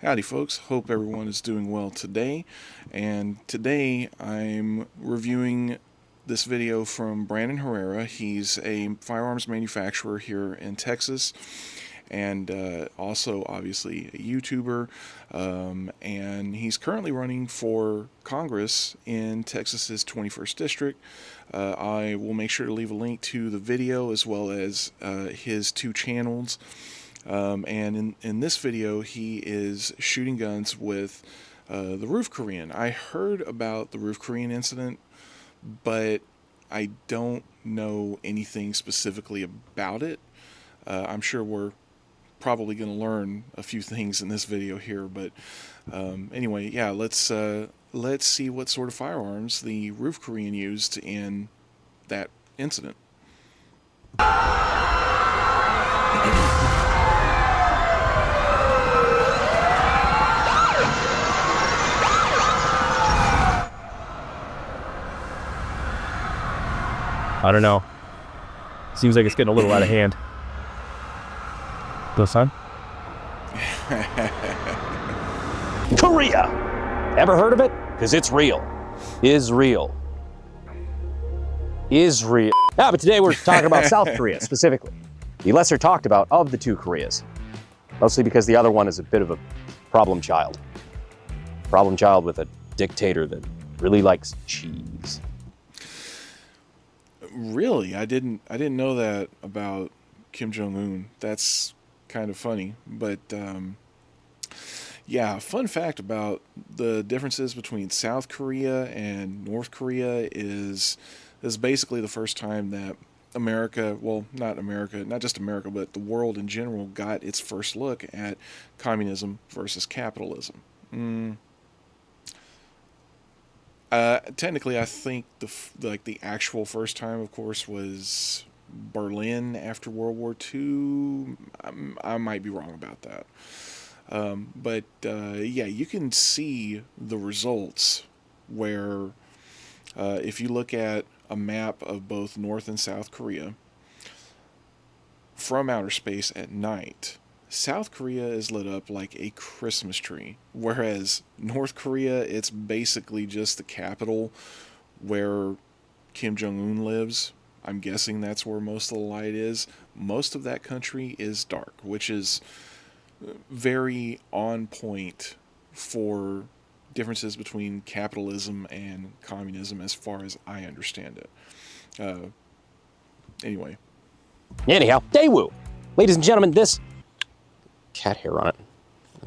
Howdy folks, hope everyone is doing well today, and today I'm reviewing this video from Brando Herrera. He's a firearms manufacturer here in Texas, and also obviously a YouTuber, and he's currently running for Congress in Texas's 21st District. I will make sure to leave a link to the video as well as his two channels. And in this video, he is shooting guns with the Roof Korean. I heard about the Roof Korean incident, but I don't know anything specifically about it. I'm sure we're probably going to learn a few things in this video here, but anyway, yeah, let's see what sort of firearms the Roof Korean used in that incident. I don't know. Seems like it's getting a little out of hand. Go, son. Korea! Ever heard of it? Because it's real. Is real. Is real. Yeah, but today we're talking about South Korea specifically. The lesser talked about of the two Koreas. Mostly because the other one is a bit of a problem child. Problem child with a dictator that really likes cheese. Really? I didn't know that about Kim Jong-un. That's kind of funny. But yeah, fun fact about the differences between South Korea and North Korea is basically the first time that America, well, not just America, but the world in general got its first look at communism versus capitalism. Technically, I think the actual first time, of course, was Berlin after World War II. I might be wrong about that, but yeah, you can see the results where if you look at a map of both North and South Korea from outer space at night. South Korea is lit up like a Christmas tree, whereas North Korea, it's basically just the capital where Kim Jong-un lives. I'm guessing that's where most of the light is. Most of that country is dark, which is very on point for differences between capitalism and communism as far as I understand it. Anyway. Anyhow, Daewoo. Ladies and gentlemen, this... cat hair on it.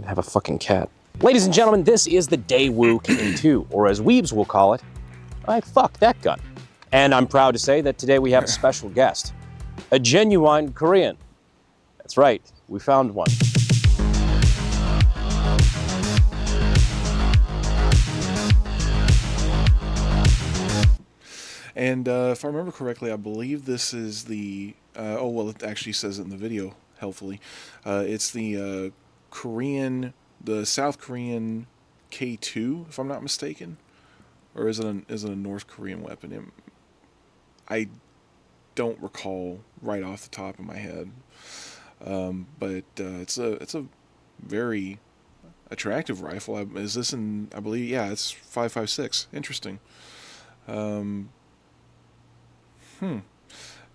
I have a fucking cat. Ladies and gentlemen, this is the Daewoo K2, or as weebs will call it, I fuck that gun. And I'm proud to say that today we have a special guest, a genuine Korean. That's right, we found one. And if I remember correctly, I believe this is the, oh, well, it actually says it in the video, helpfully. It's the South Korean K2, if I'm not mistaken. Or is it a North Korean weapon? I don't recall right off the top of my head. But it's a very attractive rifle. Is this in, I believe, yeah, it's 5.56. Interesting.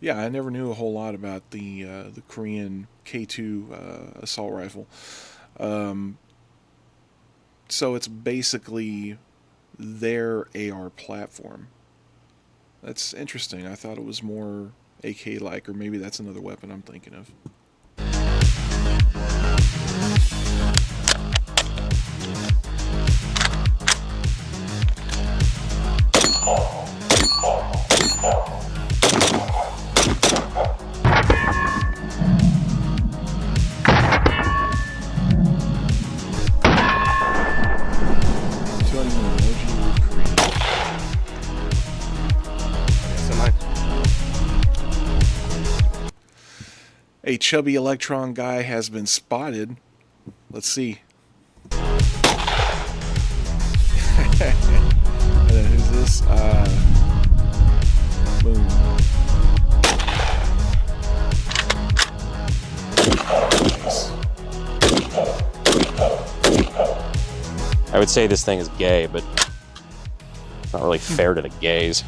Yeah, I never knew a whole lot about the Korean K2 assault rifle. So it's basically their AR platform. That's interesting. I thought it was more AK-like, or maybe that's another weapon I'm thinking of. A chubby electron guy has been spotted. Let's see. And then who's this? Boom. Nice. I would say this thing is gay, but it's not really fair to the gays.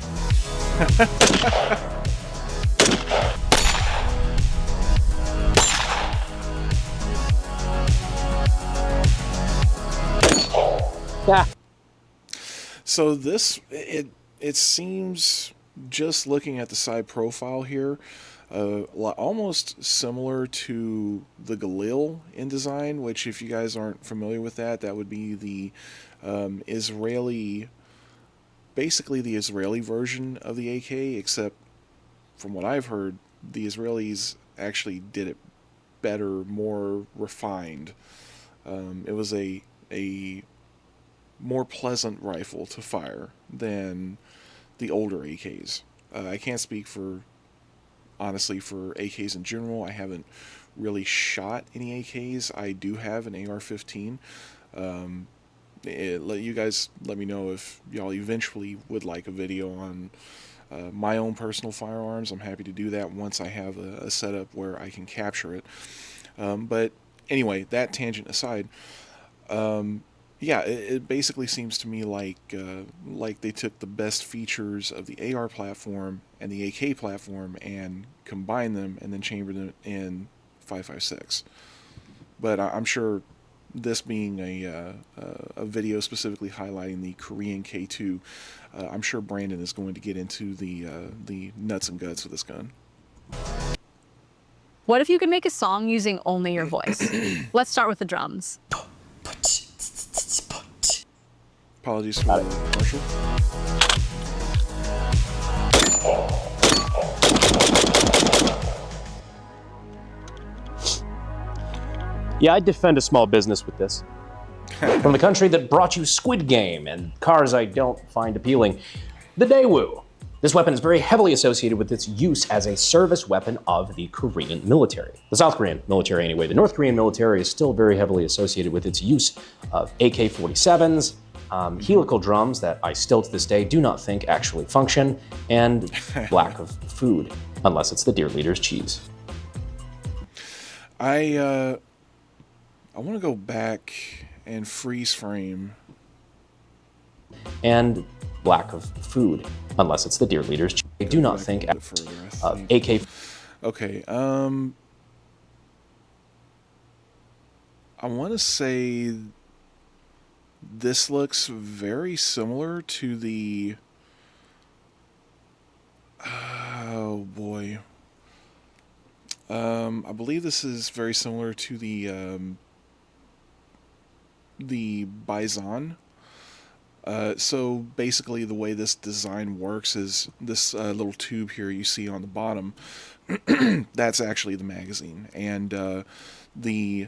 Yeah. So this, it seems, just looking at the side profile here, almost similar to the Galil in design, which, if you guys aren't familiar with that, that would be the Israeli, basically the Israeli version of the AK, except from what I've heard, the Israelis actually did it better, more refined. It was a more pleasant rifle to fire than the older AKs. I can't speak for, honestly, for AKs in general. I haven't really shot any AKs. I do have an AR-15. Let you guys let me know if y'all eventually would like a video on my own personal firearms. I'm happy to do that once I have a setup where I can capture it. But anyway, that tangent aside, yeah, it basically seems to me like they took the best features of the AR platform and the AK platform and combined them and then chambered them in 5.56. But I'm sure, this being a video specifically highlighting the Korean K2, I'm sure Brandon is going to get into the nuts and guts of this gun. What if you could make a song using only your voice? Let's start with the drums. Apologies for the commercial. Yeah, I'd defend a small business with this. From the country that brought you Squid Game and cars I don't find appealing, the Daewoo. This weapon is very heavily associated with its use as a service weapon of the Korean military. The South Korean military anyway. The North Korean military is still very heavily associated with its use of AK-47s, helical drums that I still to this day do not think actually function, and lack of food, unless it's the deer leader's cheese. I want to go back and freeze frame. And lack of food, unless it's the deer leader's cheese. I do not think of AK. Okay, I want to say this looks very similar to the, oh boy, I believe this is very similar to the Bison. So basically the way this design works is this little tube here you see on the bottom, that's actually the magazine, and the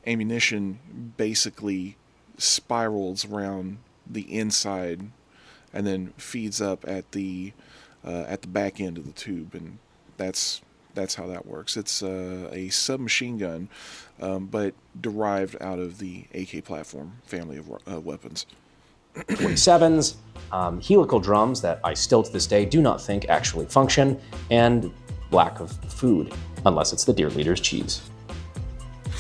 ammunition basically spirals around the inside and then feeds up at the back end of the tube, and that's how that works. It's a submachine gun, but derived out of the AK platform family of weapons. 47s, helical drums that I still to this day do not think actually function, and lack of food, unless it's the deer leader's cheese.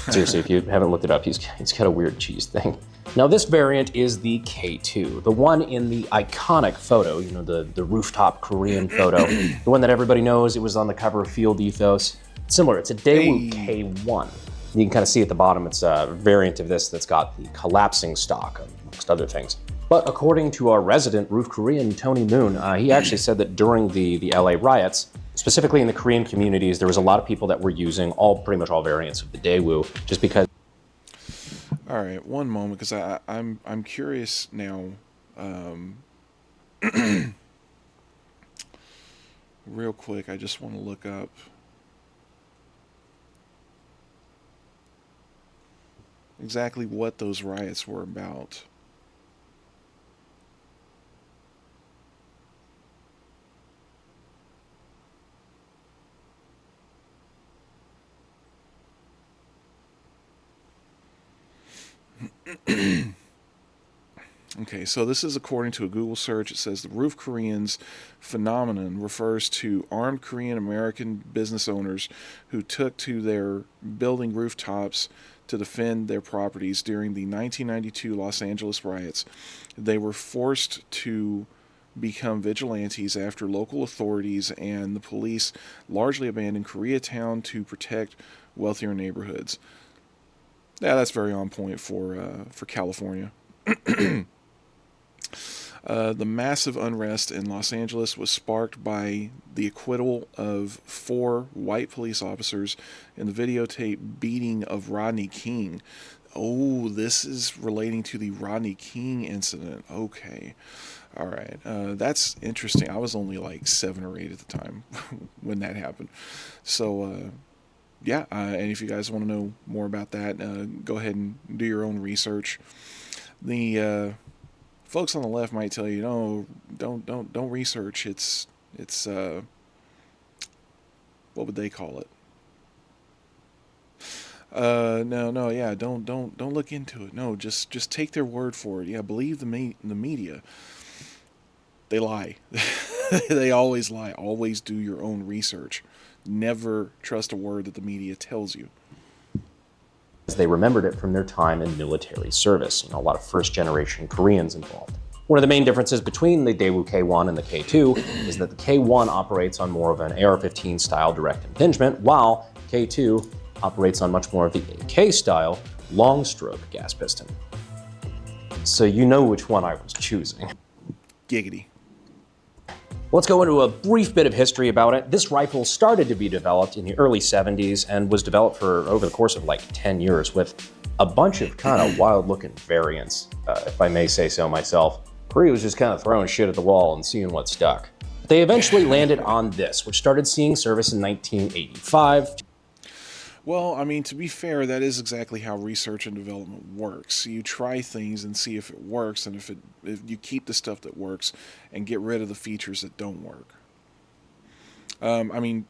Seriously, if you haven't looked it up, he's got a weird cheese thing. Now this variant is the K2, the one in the iconic photo, you know, the rooftop Korean photo, the one that everybody knows. It was on the cover of Field Ethos. Similar, it's a Daewoo K1. You can kind of see at the bottom, it's a variant of this that's got the collapsing stock, amongst other things. But according to our resident roof Korean, Tony Moon, he actually said that during the LA riots, specifically in the Korean communities, there was a lot of people that were using pretty much all variants of the Daewoo, just because. All right, one moment, because I'm curious now. Real quick, I just want to look up. Exactly what those riots were about. Okay, so this is according to a Google search. It says the Roof Koreans phenomenon refers to armed Korean American business owners who took to their building rooftops to defend their properties during the 1992 Los Angeles riots. They were forced to become vigilantes after local authorities and the police largely abandoned Koreatown to protect wealthier neighborhoods. Yeah, that's very on point for California. The massive unrest in Los Angeles was sparked by the acquittal of 4 white police officers in the videotape beating of Rodney King. Oh, this is relating to the Rodney King incident. Okay. All right. That's interesting. I was only like 7 or 8 at the time when that happened. So, yeah. And if you guys want to know more about that, go ahead and do your own research. The folks on the left might tell you, no, don't research. It's what would they call it? No, yeah, don't look into it. No, just take their word for it. Yeah, believe the media. They lie. They always lie. Always do your own research. Never trust a word that the media tells you. They remembered it from their time in military service. A lot of first-generation Koreans involved. One of the main differences between the Daewoo K1 and the K2 is that the K1 operates on more of an AR-15 style direct impingement, while K2 operates on much more of the AK style long-stroke gas piston. So you know which one I was choosing. Giggity. Let's go into a brief bit of history about it. This rifle started to be developed in the early 70s and was developed for over the course of like 10 years with a bunch of kind of wild-looking variants, if I may say so myself. Korea was just kind of throwing shit at the wall and seeing what stuck. They eventually landed on this, which started seeing service in 1985. Well, I mean, to be fair, that is exactly how research and development works. You try things and see if it works, and if you keep the stuff that works and get rid of the features that don't work. I mean,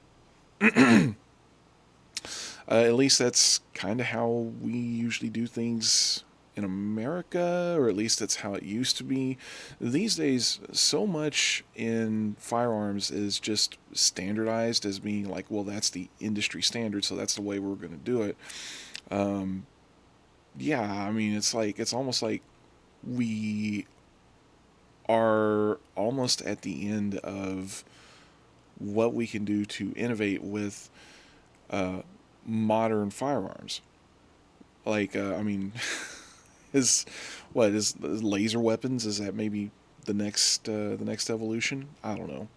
at least that's kind of how we usually do things in America, or at least that's how it used to be. These days, so much in firearms is just standardized as being like, well, that's the industry standard, so that's the way we're going to do it. Yeah, I mean, it's almost like we are almost at the end of what we can do to innovate with modern firearms. Like, I mean, is laser weapons? Is that maybe the next evolution? I don't know.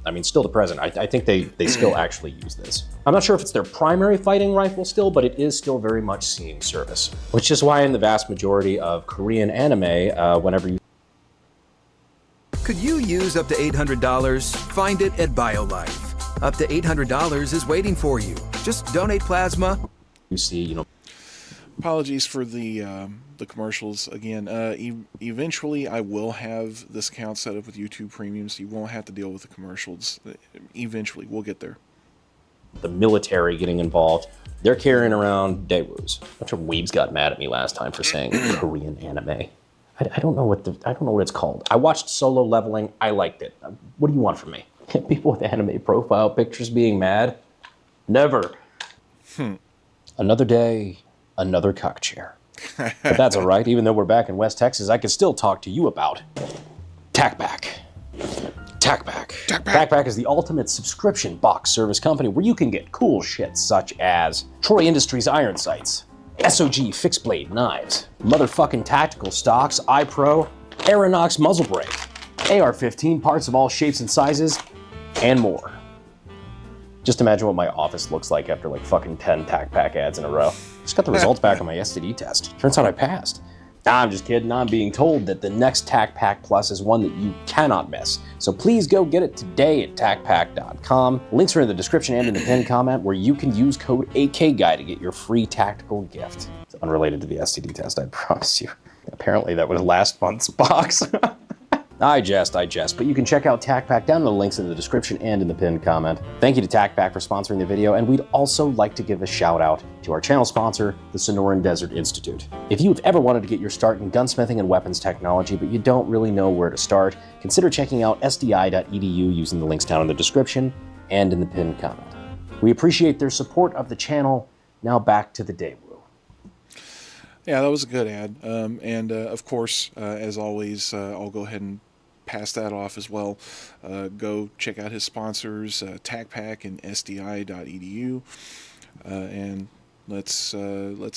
I mean, still the present. I think they still actually use this. I'm not sure if it's their primary fighting rifle still, but it is still very much seeing service. Which is why in the vast majority of Korean anime, whenever you... Could you use up to $800? Find it at BioLife. Up to $800 is waiting for you. Just donate plasma. You see, Apologies for the commercials again. Eventually, I will have this account set up with YouTube Premium, so you won't have to deal with the commercials. Eventually, we'll get there. The military getting involved. They're carrying around Daewoos. A bunch of weebs got mad at me last time for saying Korean anime. I don't know what it's called. I watched Solo Leveling. I liked it. What do you want from me? People with anime profile pictures being mad? Never. Another day, another cock chair. But that's all right. Even though we're back in West Texas, I can still talk to you about TACPAC. TACPAC is the ultimate subscription box service company where you can get cool shit such as Troy Industries iron sights, SOG fixed blade knives, motherfucking tactical stocks, iPro, Aeronox muzzle brake, AR-15 parts of all shapes and sizes, and more. Just imagine what my office looks like after like fucking 10 TACPAC ads in a row. Just got the results back on my STD test. Turns out I passed. Nah, I'm just kidding. I'm being told that the next TACPAC Plus is one that you cannot miss. So please go get it today at TACPAC.com. Links are in the description and in the pinned comment where you can use code AKGUY to get your free tactical gift. It's unrelated to the STD test, I promise you. Apparently that was last month's box. I jest, but you can check out TACPAC down in the links in the description and in the pinned comment. Thank you to TACPAC for sponsoring the video, and we'd also like to give a shout out to our channel sponsor, the Sonoran Desert Institute. If you've ever wanted to get your start in gunsmithing and weapons technology, but you don't really know where to start, consider checking out sdi.edu using the links down in the description and in the pinned comment. We appreciate their support of the channel, Now back to the Daewoo. Yeah, that was a good ad. And of course, as always, I'll go ahead and pass that off as well. Go check out his sponsors, TACPAC and SDI.edu, and let's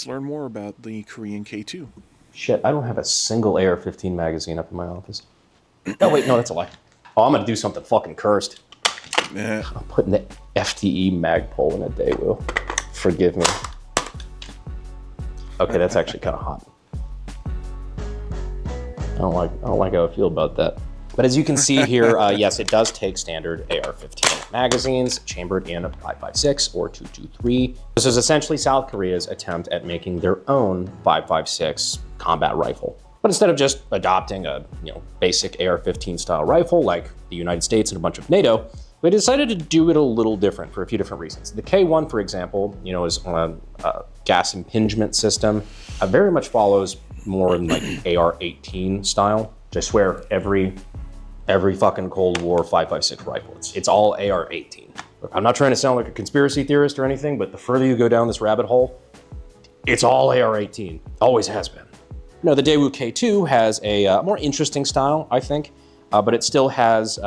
learn more about the Korean K2. Shit, I don't have a single AR-15 magazine up in my office. Oh wait, no, that's a lie. Oh, I'm gonna do something fucking cursed. Yeah. I'm putting the FTE Magpul in a Daewoo. Forgive me. Okay, that's actually kind of hot. I don't like how I feel about that. But as you can see here, yes, it does take standard AR-15 magazines, chambered in a 5.56 or 223. This is essentially South Korea's attempt at making their own 5.56 combat rifle. But instead of just adopting a basic AR-15 style rifle like the United States and a bunch of NATO, they decided to do it a little different for a few different reasons. The K1, for example, is on a gas impingement system. Very much follows more in like AR-18 style. Which I swear every fucking Cold War 5.56 rifle, it's all AR-18. Look, I'm not trying to sound like a conspiracy theorist or anything, but the further you go down this rabbit hole, it's all AR-18. Always has been. No, the Daewoo K2 has a more interesting style, I think, but it still has.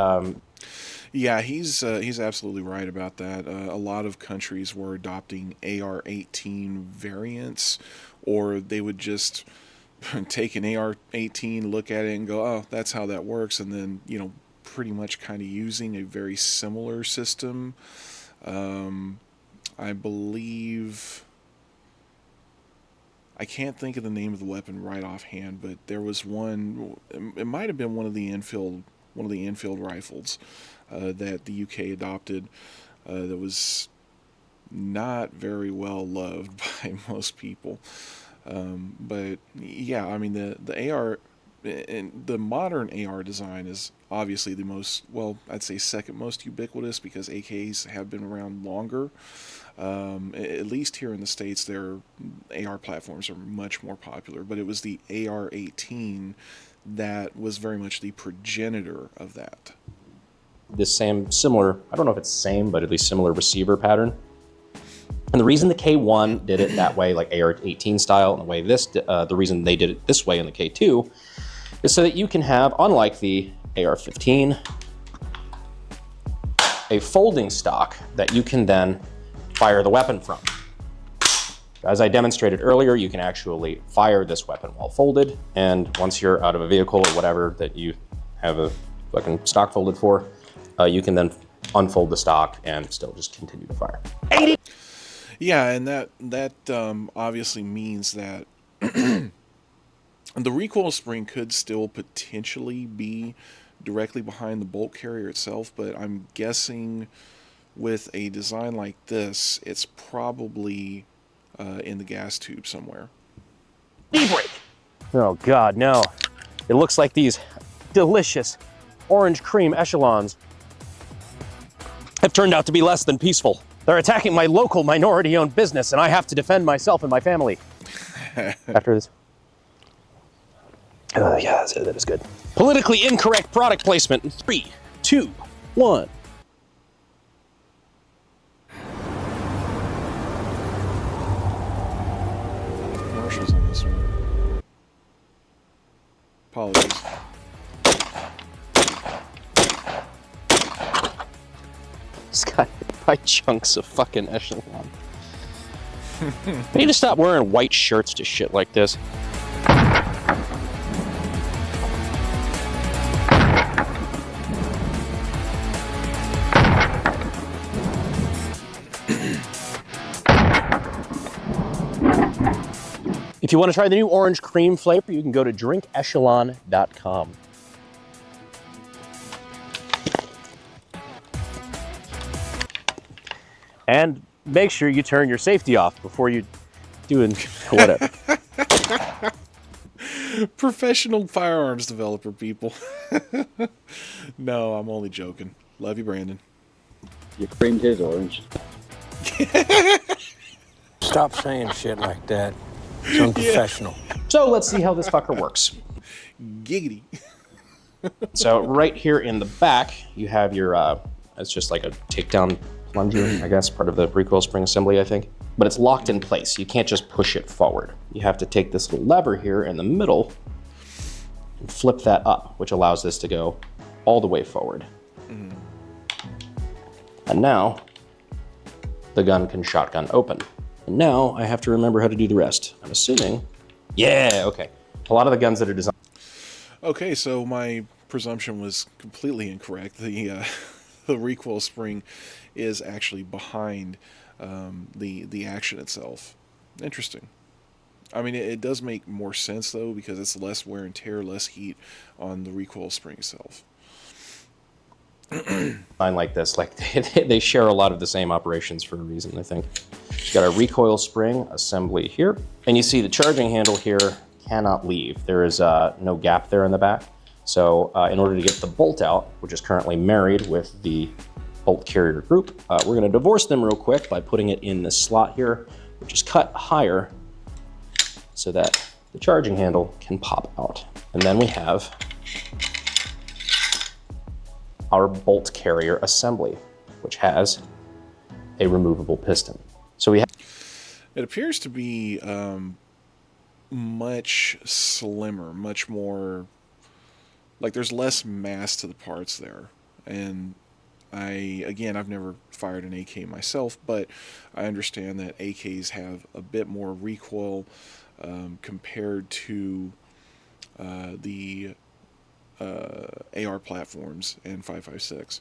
Yeah, he's absolutely right about that. A lot of countries were adopting AR-18 variants, or they would just take an AR-18, look at it, and go, "Oh, that's how that works," and then pretty much kind of using a very similar system. I believe. I can't think of the name of the weapon right offhand, but there was one. It might have been one of the Enfield rifles that the UK adopted. That was not very well loved by most people. But yeah, I mean the AR, and the modern AR design is obviously the most, well, I'd say second most ubiquitous, because AKs have been around longer. At least here in the States, their AR platforms are much more popular, but it was the AR-18 that was very much the progenitor of that. This similar, I don't know if it's same, but at least similar receiver pattern. And the reason the K1 did it that way, like AR-18 style, and the reason they did it this way in the K2 is so that you can have, unlike the AR-15, a folding stock that you can then fire the weapon from. As I demonstrated earlier, you can actually fire this weapon while folded, and once you're out of a vehicle or whatever that you have a fucking stock folded for, you can then unfold the stock and still just continue to fire. 80! Yeah, and that obviously means that the recoil spring could still potentially be directly behind the bolt carrier itself, but I'm guessing with a design like this, it's probably in the gas tube somewhere. E-brake! Oh God, no. It looks like these delicious orange cream echelons have turned out to be less than peaceful. They're attacking my local minority-owned business, and I have to defend myself and my family. After this. Oh yeah, that is good. Politically incorrect product placement in 3, 2, 1. Commercials on this one. Apologies. This guy by chunks of fucking echelon. I need to stop wearing white shirts to shit like this. If you want to try the new orange cream flavor, you can go to drinkechelon.com. And make sure you turn your safety off before you do whatever. Professional firearms developer, people. No, I'm only joking. Love you, Brandon. You creamed his orange. Stop saying shit like that. It's unprofessional. So let's see how this fucker works. Giggity. So right here in the back, you have your, it's just like a takedown plunger, I guess, part of the recoil spring assembly, I think. but it's locked in place. You can't just push it forward. You have to take this little lever here in the middle and flip that up, which allows this to go all the way forward. And now the gun can shotgun open. And now I have to remember how to do the rest. I'm assuming, yeah, okay. A lot of the guns that are designed. Okay, so my presumption was completely incorrect. The the recoil spring is actually behind the action itself. Interesting. I mean, it does make more sense though, because it's less wear and tear, less heat on the recoil spring itself. Like this, like they share a lot of the same operations for a reason, I think. Got our recoil spring assembly here, and you see the charging handle here cannot leave. There is no gap there in the back. So in order to get the bolt out, which is currently married with the bolt carrier group, we're gonna divorce them real quick by putting it in this slot here, which is cut higher so that the charging handle can pop out. And then we have our bolt carrier assembly, which has a removable piston. So we have. It appears to be much slimmer, much more, like there's less mass to the parts there. And I've never fired an AK myself, but I understand that AKs have a bit more recoil compared to the AR platforms and 5.56.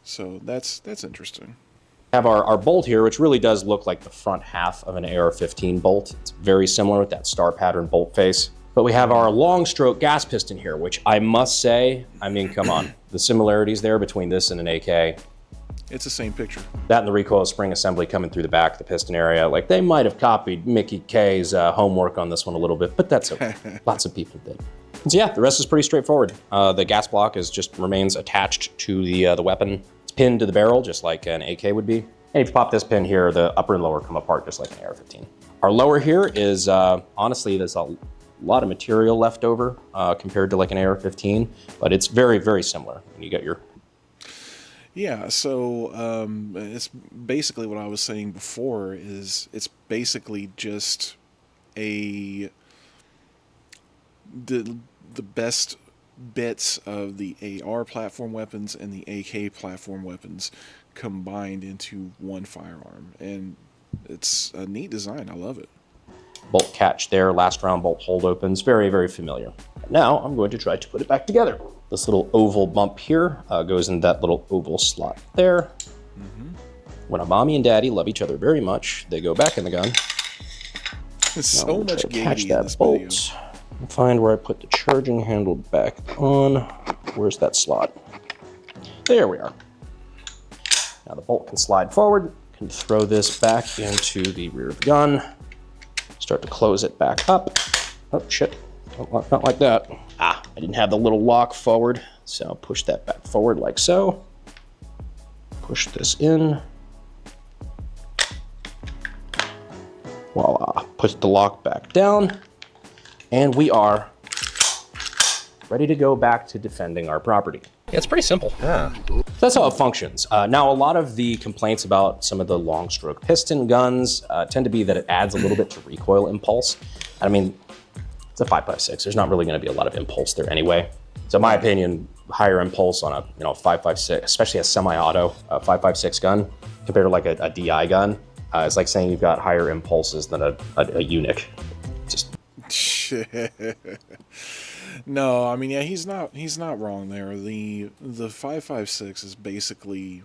So that's interesting. Have our bolt here, which really does look like the front half of an AR-15 bolt. It's very similar with that star pattern bolt face. But we have our long stroke gas piston here, which I must say, I mean, come on. The similarities there between this and an AK. It's the same picture. That and the recoil spring assembly coming through the back of the piston area. Like they might have copied Mickey K's homework on this one a little bit, but that's okay. Lots of people did. So yeah, the rest is pretty straightforward. The gas block just remains attached to the weapon. It's pinned to the barrel, just like an AK would be. And if you pop this pin here, the upper and lower come apart just like an AR-15. Our lower here is, honestly, there's a lot of material left over compared to like an AR-15, but it's very, very similar. And you got your... Yeah, so it's basically what I was saying before, is it's basically just the best bits of the AR platform weapons and the AK platform weapons combined into one firearm, and it's a neat design. I love it. Bolt catch there, last round bolt hold opens, very, very familiar. Now I'm going to try to put it back together. This little oval bump here goes in that little oval slot there. When a mommy and daddy love each other very much, they go back in the gun. There's so much catch gauge in this that bolt. video. Find where I put the charging handle back on. Where's that slot? There we are. Now the bolt can slide forward. Can throw this back into the rear of the gun. Start to close it back up. Oh shit, not like that. I didn't have the little lock forward, so I'll push that back forward like so. Push this in. Voila, push the lock back down. And we are ready to go back to defending our property. Yeah, it's pretty simple. Yeah. That's how it functions. Now, a lot of the complaints about some of the long stroke piston guns tend to be that it adds a little bit to recoil impulse. I mean, it's a 5.56. There's not really going to be a lot of impulse there anyway. So in my opinion, higher impulse on a 5.56, especially a semi-auto 5.56 gun compared to like a DI gun, it's like saying you've got higher impulses than a Eunuch. Just No, I mean, yeah, he's not wrong there. The 5.56 is basically,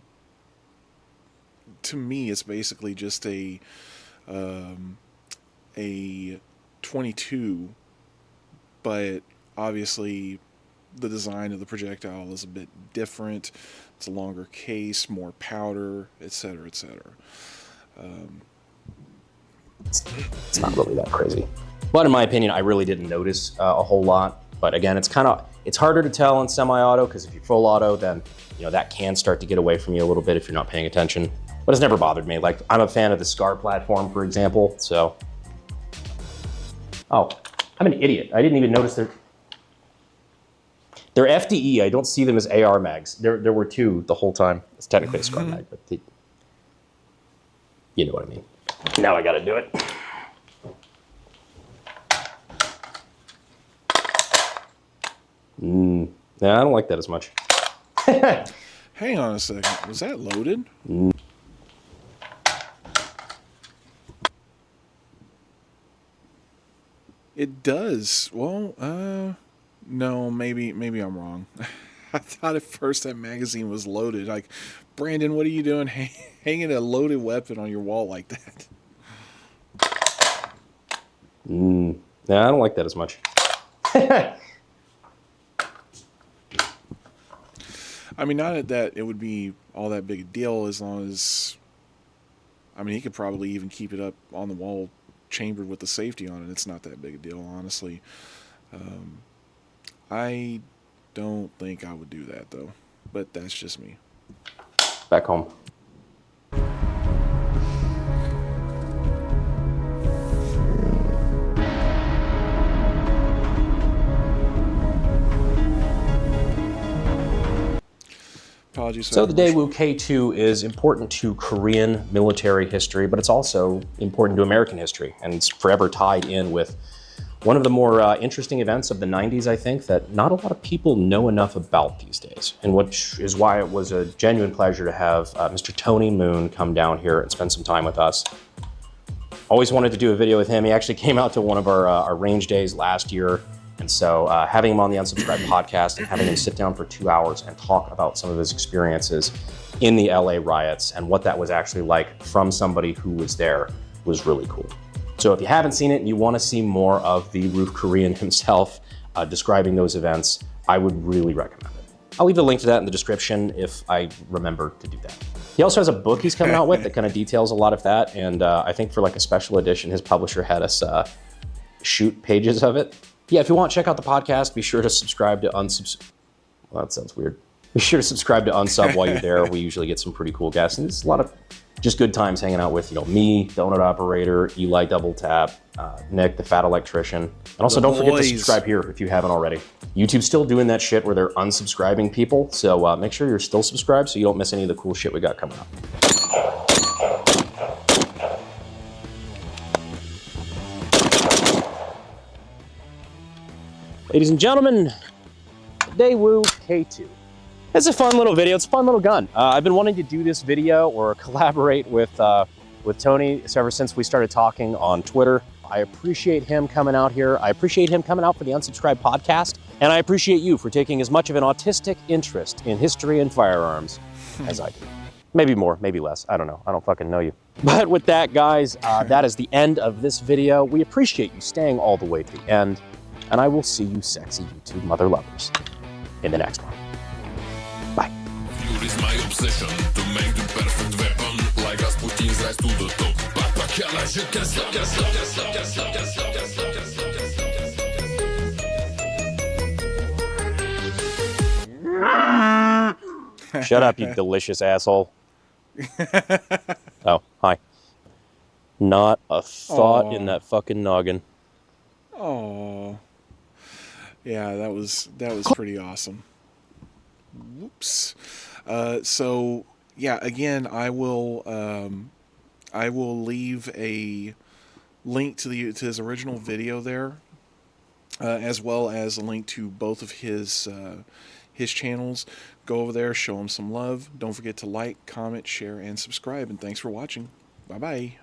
to me, it's basically just a 22, but obviously the design of the projectile is a bit different. It's a longer case, more powder, etc., etc. It's not really that crazy. But in my opinion, I really didn't notice a whole lot. But again, it's harder to tell in semi-auto, because if you're full auto, then that can start to get away from you a little bit if you're not paying attention. But it's never bothered me. Like, I'm a fan of the SCAR platform, for example. So, oh, I'm an idiot. I didn't even notice they're FDE. I don't see them as AR mags. There were two the whole time. It's technically a SCAR mag, but you know what I mean. Now I gotta do it. Yeah, I don't like that as much. Hang on a second. Was that loaded? It does. Well, no, maybe I'm wrong. I thought at first that magazine was loaded. Like, Brandon, what are you doing hanging a loaded weapon on your wall like that? Yeah, I don't like that as much. I mean, not that it would be all that big a deal as long as... I mean, he could probably even keep it up on the wall chambered with the safety on it. It's not that big a deal, honestly. I don't think I would do that, though. But that's just me. Back home. Apologies. So the Daewoo K2 is important to Korean military history, but it's also important to American history, and it's forever tied in with one of the more interesting events of the 90s, I think, that not a lot of people know enough about these days, and which is why it was a genuine pleasure to have Mr. Tony Moon come down here and spend some time with us. Always wanted to do a video with him. He actually came out to one of our range days last year. And so having him on the Unsubscribed podcast and having him sit down for 2 hours and talk about some of his experiences in the LA riots and what that was actually like from somebody who was there was really cool. So if you haven't seen it and you want to see more of the Roof Korean himself describing those events, I would really recommend it. I'll leave a link to that in the description if I remember to do that. He also has a book he's coming out with that kind of details a lot of that. And I think for like a special edition, his publisher had us shoot pages of it. Yeah, if you want, check out the podcast. Be sure to subscribe to Well, that sounds weird. Be sure to subscribe to Unsub while you're there. We usually get some pretty cool guests, and it's a lot of just good times hanging out with, me, Donut Operator, Eli Double Tap, Nick, the Fat Electrician. And also don't forget to subscribe here if you haven't already. YouTube's still doing that shit where they're unsubscribing people, so make sure you're still subscribed so you don't miss any of the cool shit we got coming up. Ladies and gentlemen, Daewoo K2. It's a fun little video. It's a fun little gun. I've been wanting to do this video or collaborate with Tony ever since we started talking on Twitter. I appreciate him coming out here. I appreciate him coming out for the Unsubscribed podcast. And I appreciate you for taking as much of an autistic interest in history and firearms as I do. Maybe more, maybe less. I don't know. I don't fucking know you. But with that, guys, that is the end of this video. We appreciate you staying all the way to the end. And I will see you sexy YouTube mother lovers in the next one. Bye. Fuel is my obsession to make the perfect weapon. Like Rasputin's rise to the top. Shut up, you delicious asshole. Oh, hi. Not a thought in that fucking noggin. Oh. Yeah, that was pretty awesome. Whoops. So yeah, again, I will leave a link to his original video there, as well as a link to both of his channels. Go over there, show him some love. Don't forget to like, comment, share, and subscribe. And thanks for watching. Bye bye.